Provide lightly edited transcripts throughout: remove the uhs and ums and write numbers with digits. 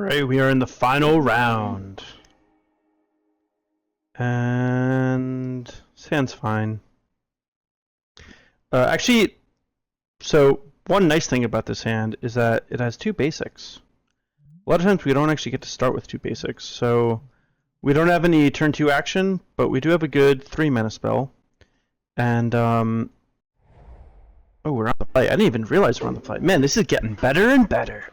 Alright, we are in the final round. And this hand's fine. Actually, so one nice thing about this hand is that it has two basics. A lot of times we don't actually get to start with two basics, so we don't have any turn 2 action, but we do have a good 3-mana spell. And, oh, we're on the play. I didn't even realize we're on the play. Man, this is getting better and better.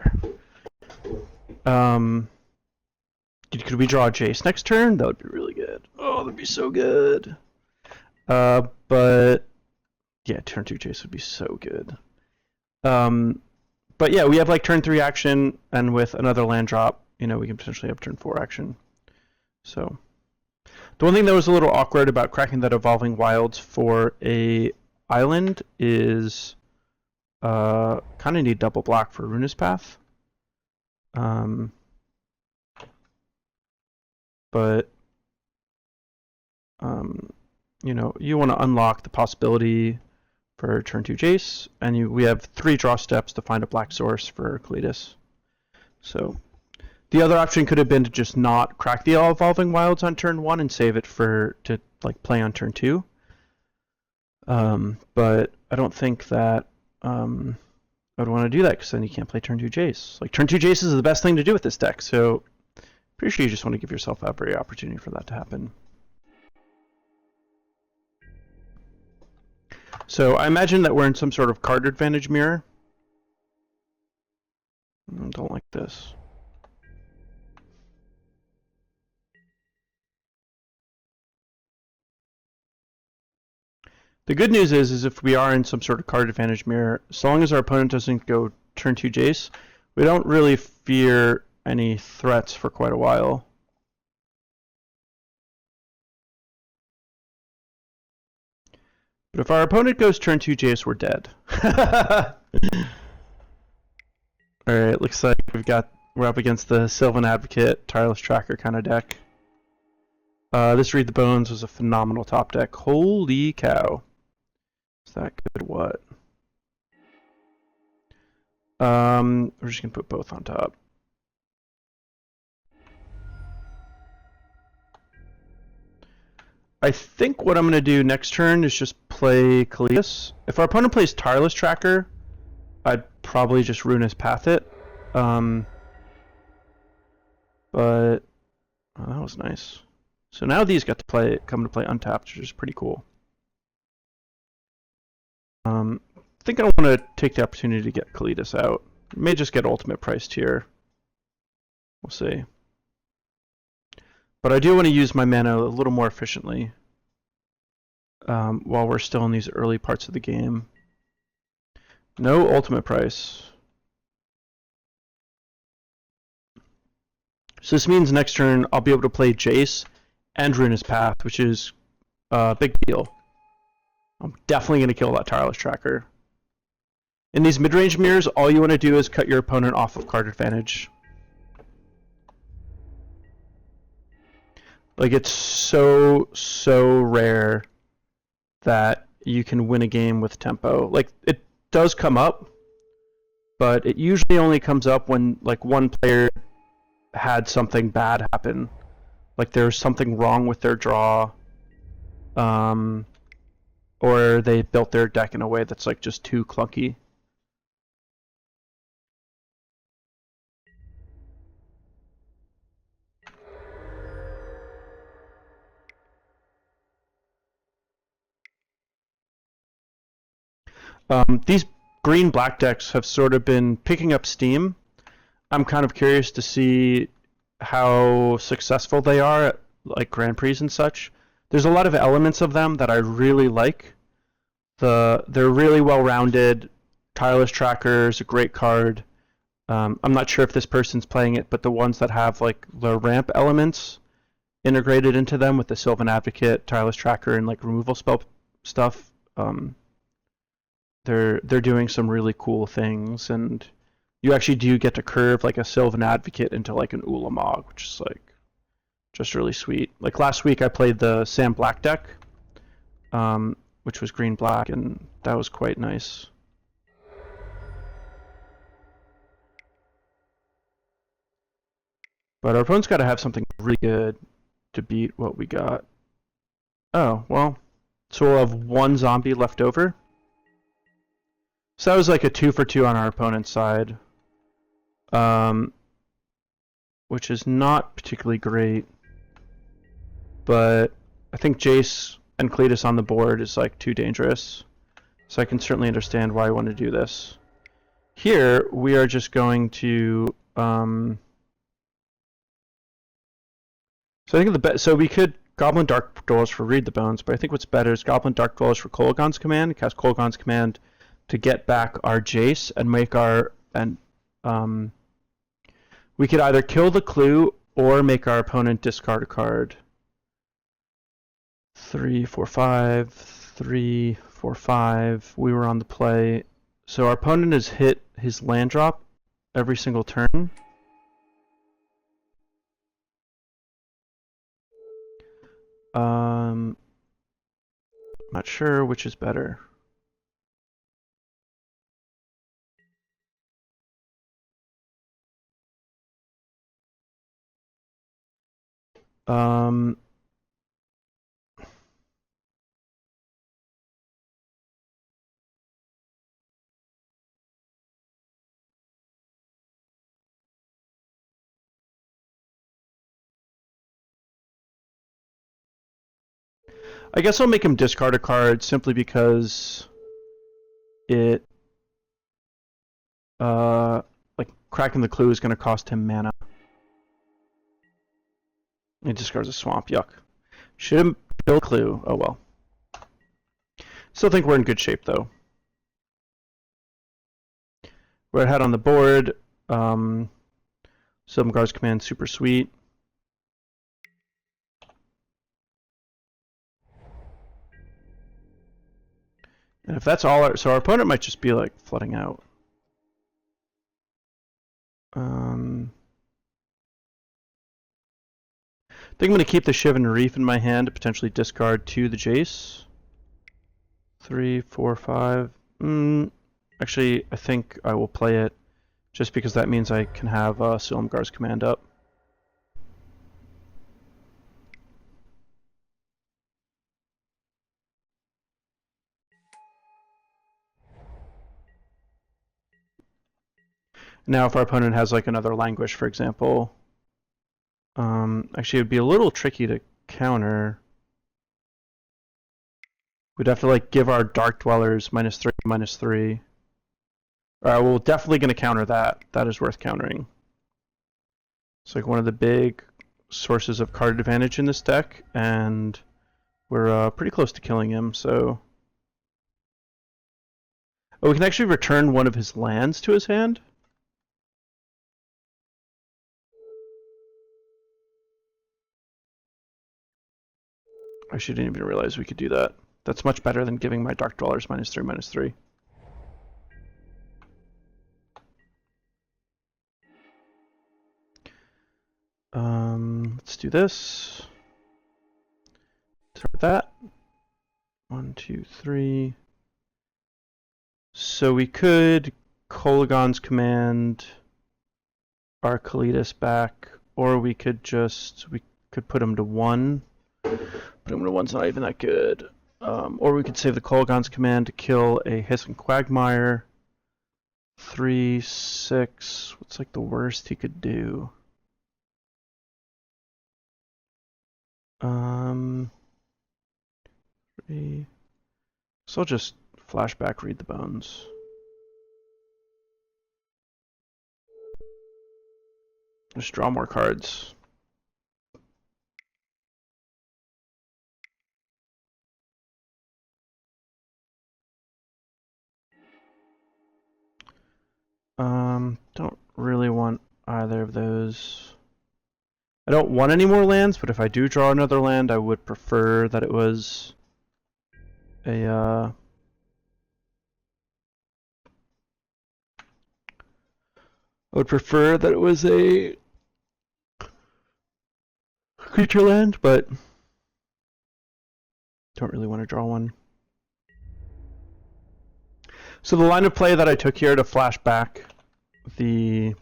Could we draw a Jace next turn? That would be really good. Oh, that'd be so good. But yeah, turn 2 Jace would be so good. But yeah, we have like turn 3 action, and with another land drop, you know, we can potentially have turn 4 action. So the one thing that was a little awkward about cracking that Evolving Wilds for a island is kind of need double block for Ruinous Path. But you know, you want to unlock the possibility for turn 2 Jace, and we have 3 draw steps to find a black source for Kalitas. So the other option could have been to just not crack the Evolving Wilds on turn 1 and save it to like play on turn 2. But I don't think that I would want to do that, because then you can't play turn 2 Jace. Like, turn 2 Jace is the best thing to do with this deck, so pretty sure you just want to give yourself every opportunity for that to happen. So I imagine that we're in some sort of card advantage mirror. I don't like this. The good news is if we are in some sort of card advantage mirror, as long as our opponent doesn't go turn 2 Jace, we don't really fear any threats for quite a while. But if our opponent goes turn 2 Jace, we're dead. Alright, looks like we're up against the Sylvan Advocate, Tireless Tracker kind of deck. This Read the Bones was a phenomenal top deck. Holy cow. Is that good or what? We're just gonna put both on top. I think what I'm going to do next turn is just play Kalitas. If our opponent plays Tireless Tracker, I'd probably just Ruinous Path it. But oh, that was nice. So now these got to come to play untapped, which is pretty cool. I think I want to take the opportunity to get Kalitas out. May just get ultimate priced here. We'll see. But I do want to use my mana a little more efficiently while we're still in these early parts of the game. No ultimate price. So this means next turn I'll be able to play Jace and Ruinous Path, which is a big deal. I'm definitely going to kill that Tireless Tracker. In these mid-range mirrors, all you want to do is cut your opponent off of card advantage. Like, it's so rare that you can win a game with tempo. Like, it does come up, but it usually only comes up when, like, one player had something bad happen. Like, there's something wrong with their draw, or they built their deck in a way that's, like, just too clunky. These green-black decks have sort of been picking up steam. I'm kind of curious to see how successful they are at like Grand Prix and such. There's a lot of elements of them that I really like. They're really well-rounded. Tireless Tracker is a great card. I'm not sure if this person's playing it, but the ones that have like the ramp elements integrated into them with the Sylvan Advocate, Tireless Tracker, and like removal spell stuff, they're doing some really cool things, and you actually do get to curve like a Sylvan Advocate into like an Ulamog, which is like just really sweet. Like last week I played the Sam Black deck, which was green-black, and that was quite nice. But our opponent's got to have something really good to beat what we got. Oh, well. So we'll have one zombie left over. So that was like a 2 for 2 on our opponent's side. Which is not particularly great. But I think Jace and Kalitas on the board is like too dangerous. So I can certainly understand why I want to do this. Here, we are just going to... So I think the best... So we could Goblin Dark-Dwellers for Read the Bones, but I think what's better is Goblin Dark-Dwellers for Kolaghan's Command. Cast Kolaghan's Command to get back our Jace and make our... we could either kill the clue or make our opponent discard a card. 3, 4, 5, 3, 4, 5. We were on the play. So our opponent has hit his land drop every single turn. Not sure which is better. I guess I'll make him discard a card simply because it, like cracking the clue is going to cost him mana. He discards a swamp. Yuck. Should have killed clue. Oh well. Still think we're in good shape though. We're ahead on the board. Silumgar's command super sweet. And if that's all, so our opponent might just be like flooding out. I think I'm going to keep the Shivan Reef in my hand to potentially discard to the Jace. 3, 4, 5. Actually, I think I will play it just because that means I can have Silumgar's command up. Now, if our opponent has like another Languish, for example, actually, it'd be a little tricky to counter. We'd have to like give our Dark-Dwellers -3, -3. Alright, we're definitely going to counter that. That is worth countering. It's like one of the big sources of card advantage in this deck, and we're pretty close to killing him, so... Oh, we can actually return one of his lands to his hand? I actually didn't even realize we could do that. That's much better than giving my Dark-Dwellers -3, -3. Let's do this. Start that. 1, 2, 3. So we could Kolaghan's command our Kalitas back, or we could put him to 1. Put him to 1's not even that good. Or we could save the Kolaghan's command to kill a Hissing Quagmire. 3, 6. What's like the worst he could do? So I'll just flashback Read the Bones. Just draw more cards. Don't really want either of those. I don't want any more lands, but if I do draw another land, I would prefer that it was a I would prefer that it was a creature land, but don't really want to draw one. So the line of play that I took here to flash back the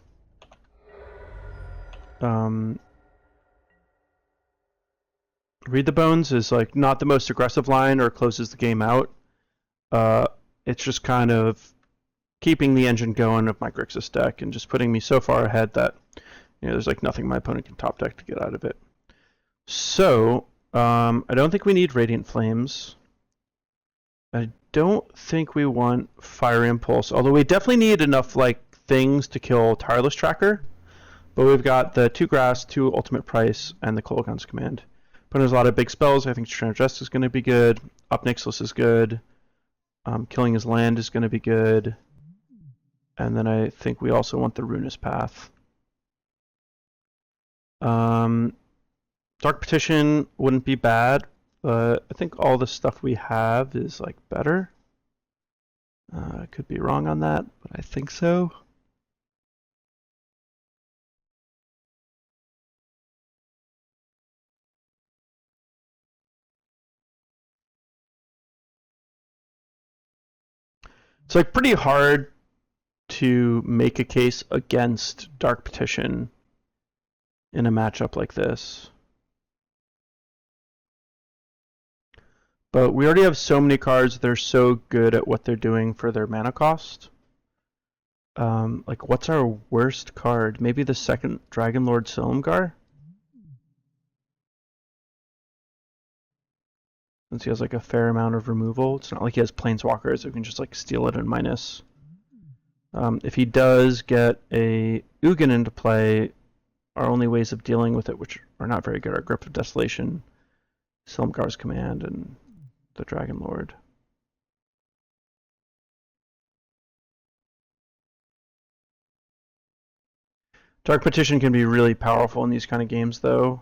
Read the Bones is like not the most aggressive line or closes the game out. It's just kind of keeping the engine going of my Grixis deck and just putting me so far ahead that there's like nothing my opponent can top deck to get out of it. So I don't think we need Radiant Flames. I don't think we want Fire Impulse, although we definitely need enough like things to kill Tireless Tracker. But we've got the 2 grass, 2 ultimate price, and the Kolaghan's command. But there's a lot of big spells. I think Transgress is going to be good. Ob Nixilis is good. Killing his land is going to be good. And then I think we also want the Ruinous Path. Dark Petition wouldn't be bad, but I think all the stuff we have is like better. I could be wrong on that, but I think so. It's like pretty hard to make a case against Dark Petition in a matchup like this. But we already have so many cards that are so good at what they're doing for their mana cost. Like, what's our worst card? Maybe the second Dragonlord Silumgar? Since he has like a fair amount of removal. It's not like he has Planeswalkers, so we can just like steal it and minus. If he does get a Ugin into play, our only ways of dealing with it, which are not very good, are Grip of Desolation, Silumgar's command, and the Dragonlord. Dark Petition can be really powerful in these kind of games, though.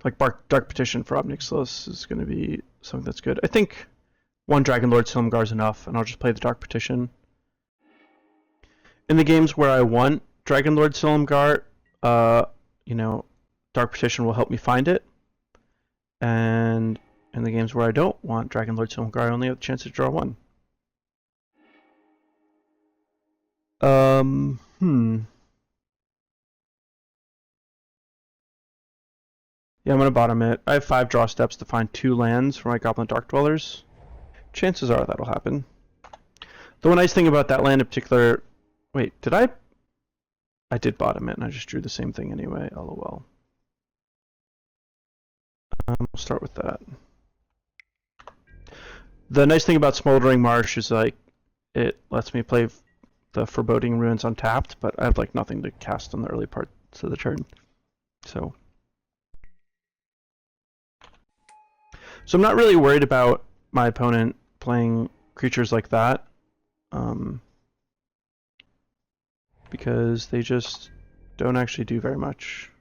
Like Dark Petition for Ob Nixilis is going to be something that's good. I think one Dragonlord Silumgar is enough, and I'll just play the Dark Petition. In the games where I want Dragonlord Silumgar, Dark Petition will help me find it. And in the games where I don't want Dragonlord Silumgar, I only have the chance to draw one. Yeah, I'm gonna bottom it. I have 5 draw steps to find 2 lands for my Goblin Dark-Dwellers. Chances are that'll happen. The one nice thing about that land in particular... Wait, did I... I did bottom it, and I just drew the same thing anyway, lol. We'll start with that. The nice thing about Smoldering Marsh is like it lets me play the Foreboding Ruins untapped, but I have like nothing to cast on the early parts of the turn. So I'm not really worried about my opponent playing creatures like that, because they just don't actually do very much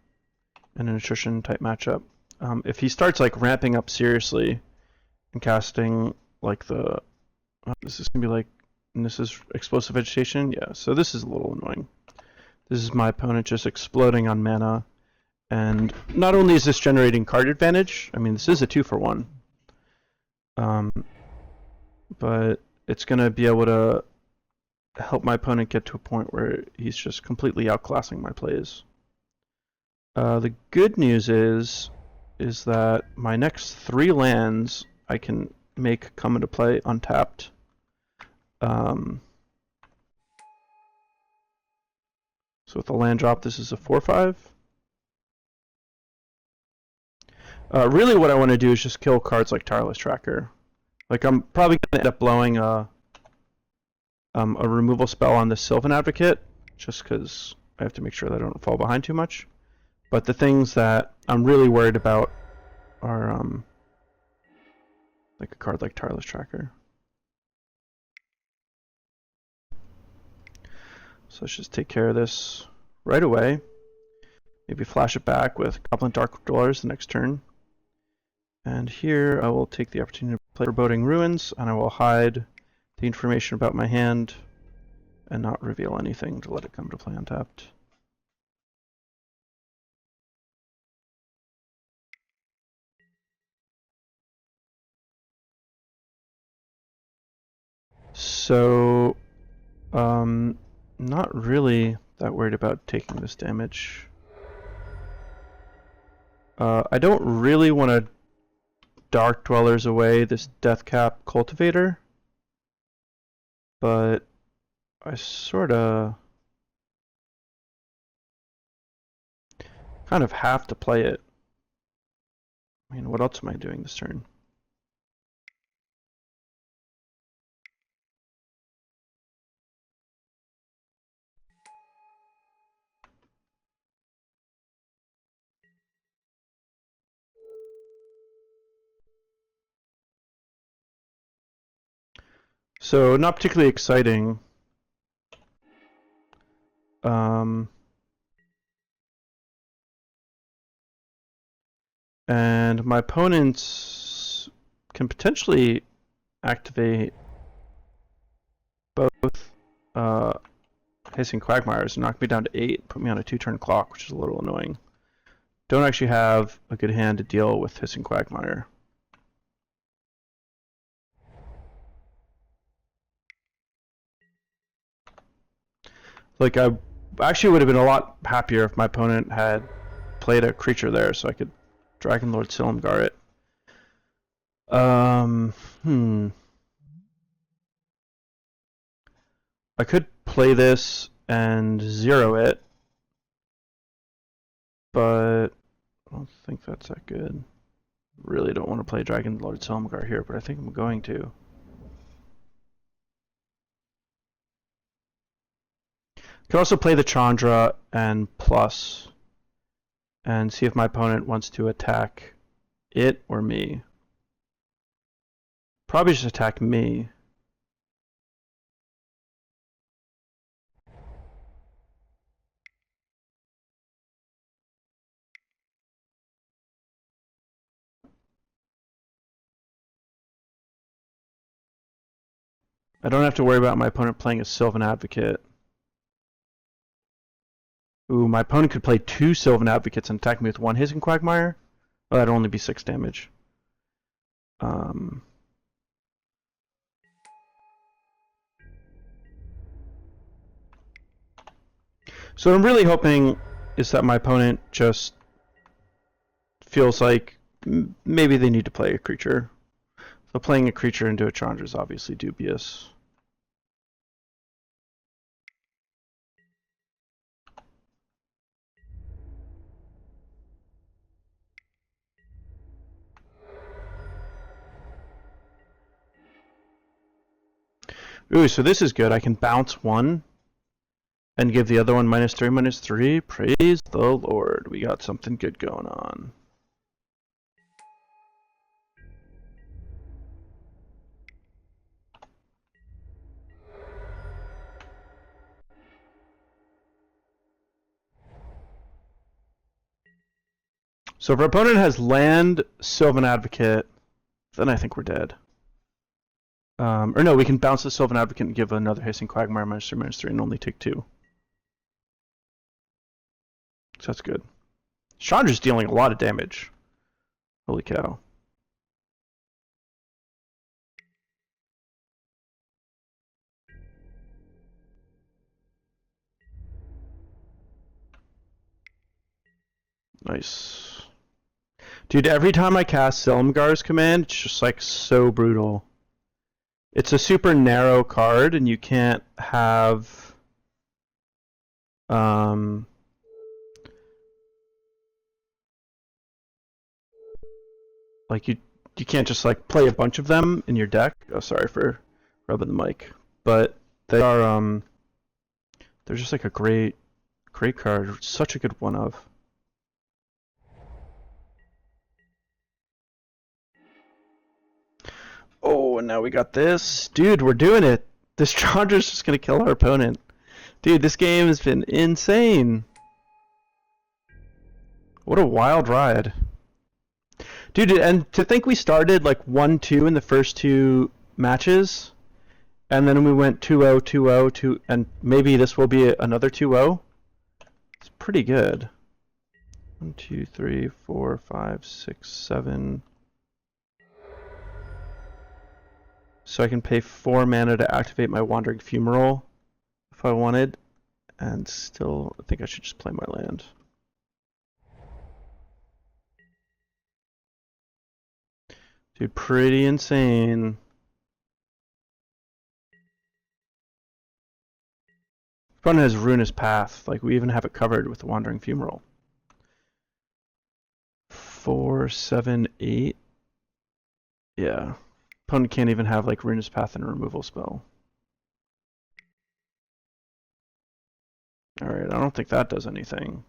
in an attrition type matchup. If he starts like ramping up seriously and casting like the this is gonna be like, and this is Explosive Vegetation, yeah, so this is a little annoying. This is my opponent just exploding on mana, and not only is this generating card advantage, I mean this is a 2-for-1, but it's gonna be able to help my opponent get to a point where he's just completely outclassing my plays. The good news is that my next 3 lands I can make come into play untapped. So with the land drop, this is a 4/5. Really what I want to do is just kill cards like Tireless Tracker. Like I'm probably going to end up blowing a removal spell on the Sylvan Advocate, just because I have to make sure that I don't fall behind too much. But the things that I'm really worried about are like a card like Tireless Tracker. So let's just take care of this right away. Maybe flash it back with Goblin Dark-Dwellers the next turn. And here I will take the opportunity to play Foreboding Ruins, and I will hide the information about my hand and not reveal anything to let it come to play untapped. So, not really that worried about taking this damage. I don't really want to Dark-Dwellers away this Deathcap Cultivator, but I sorta kind of have to play it. I mean, what else am I doing this turn? So, not particularly exciting. And my opponents can potentially activate both Hissing Quagmires and knock me down to 8, put me on a 2-turn clock, which is a little annoying. Don't actually have a good hand to deal with Hissing Quagmire. Like, I actually would have been a lot happier if my opponent had played a creature there so I could Dragonlord Silumgar it. I could play this and 0 it, but I don't think that's that good. Really don't want to play Dragonlord Silumgar here, but I think I'm going to. Could also play the Chandra and plus and see if my opponent wants to attack it or me. Probably just attack me. I don't have to worry about my opponent playing a Sylvan Advocate. Ooh, my opponent could play 2 Sylvan Advocates and attack me with 1 Hissing Quagmire. Oh, that'd only be 6 damage. So what I'm really hoping is that my opponent just feels like maybe they need to play a creature. So playing a creature into a Chandra is obviously dubious. Ooh, so this is good. I can bounce 1 and give the other one -3/-3. Praise the Lord. We got something good going on. So if our opponent has land, Sylvan Advocate, then I think we're dead. Or no, we can bounce the Sylvan Advocate and give another Hissing Quagmire -3/-3 and only take 2. So that's good. Chandra's dealing a lot of damage. Holy cow. Nice. Dude, every time I cast Silumgar's command, it's just like so brutal. It's a super narrow card, and you can't have like you can't just like play a bunch of them in your deck. Oh, sorry for rubbing the mic, but they are they're just like a great card. Such a good one of. Oh, and now we got this. Dude, we're doing it. This Chandra's just gonna kill our opponent. Dude, this game has been insane. What a wild ride. Dude, and to think we started like 1-2 in the first 2 matches, and then we went 2-0, 2-0, 2, and maybe this will be another 2-0. It's pretty good. 1, 2, 3, 4, 5, 6, 7. So I can pay 4 mana to activate my Wandering Fumarole if I wanted. and still I think I should just play my land. Dude, pretty insane. Opponent has Ruinous Path. Like, we even have it covered with the Wandering Fumarole. 4, 7, 8. Yeah. Opponent can't even have, like, Ruinous Path and a removal spell. Alright, I don't think that does anything.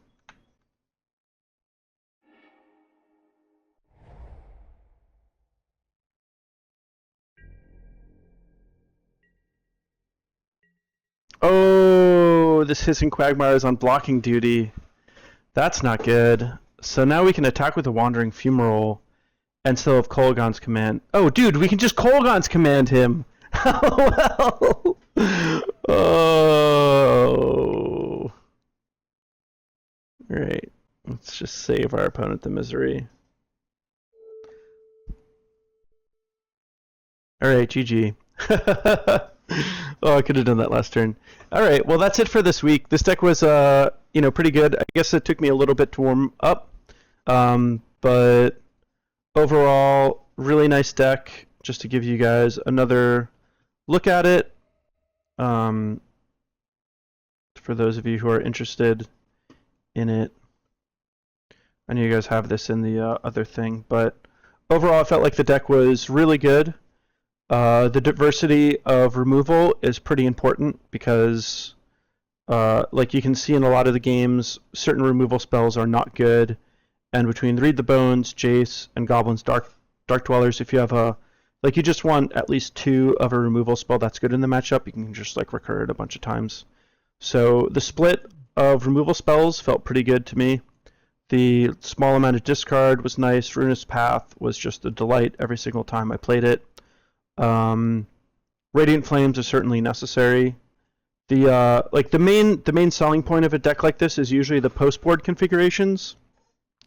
Oh, this Hissing Quagmire is on blocking duty. That's not good. So now we can attack with the Wandering Fumarole and still have Kolaghan's command. Oh, dude, we can just Kolaghan's command him. Well. Oh. Great. Let's just save our opponent the misery. Alright, GG. Oh, I could have done that last turn. Alright, well that's it for this week. This deck was pretty good. I guess it took me a little bit to warm up. But overall, really nice deck. Just to give you guys another look at it. For those of you who are interested in it. I know you guys have this in the other thing, but overall I felt like the deck was really good. The diversity of removal is pretty important because, like you can see in a lot of the games, certain removal spells are not good. And between Read the Bones, Jace, and Goblin's Dark-Dwellers, if you have you just want at least 2 of a removal spell that's good in the matchup, you can just like recur it a bunch of times. So the split of removal spells felt pretty good to me. The small amount of discard was nice. Ruinous Path was just a delight every single time I played it. Radiant Flames are certainly necessary. The main selling point of a deck like this is usually the post-board configurations.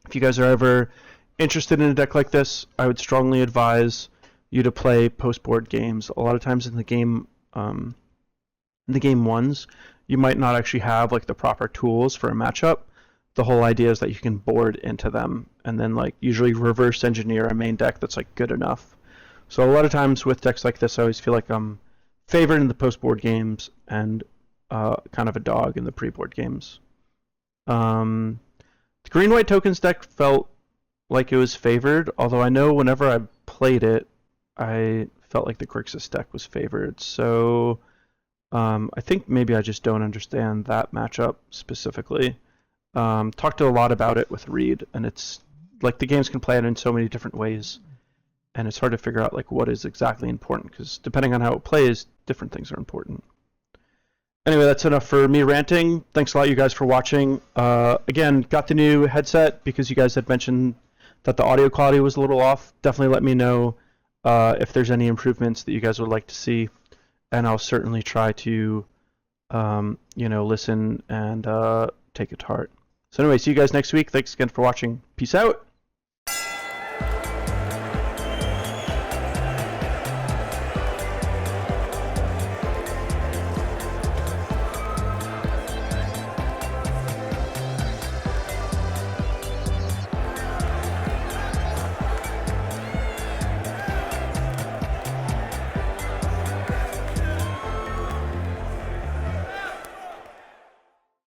If you guys are ever interested in a deck like this, I would strongly advise you to play post-board games. A lot of times in the game ones, you might not actually have like the proper tools for a matchup. The whole idea is that you can board into them and then like usually reverse engineer a main deck that's like good enough. So a lot of times with decks like this, I always feel like I'm favored in the post-board games and kind of a dog in the pre-board games. The green-white tokens deck felt like it was favored, although I know whenever I played it, I felt like the Grixis deck was favored. So I think maybe I just don't understand that matchup specifically. Talked a lot about it with Reed, and it's like the games can play it in so many different ways. And it's hard to figure out like what is exactly important because depending on how it plays, different things are important. Anyway, that's enough for me ranting. Thanks a lot, you guys, for watching. Again, got the new headset because you guys had mentioned that the audio quality was a little off. Definitely let me know if there's any improvements that you guys would like to see, and I'll certainly try to, listen and take it to heart. So anyway, see you guys next week. Thanks again for watching. Peace out.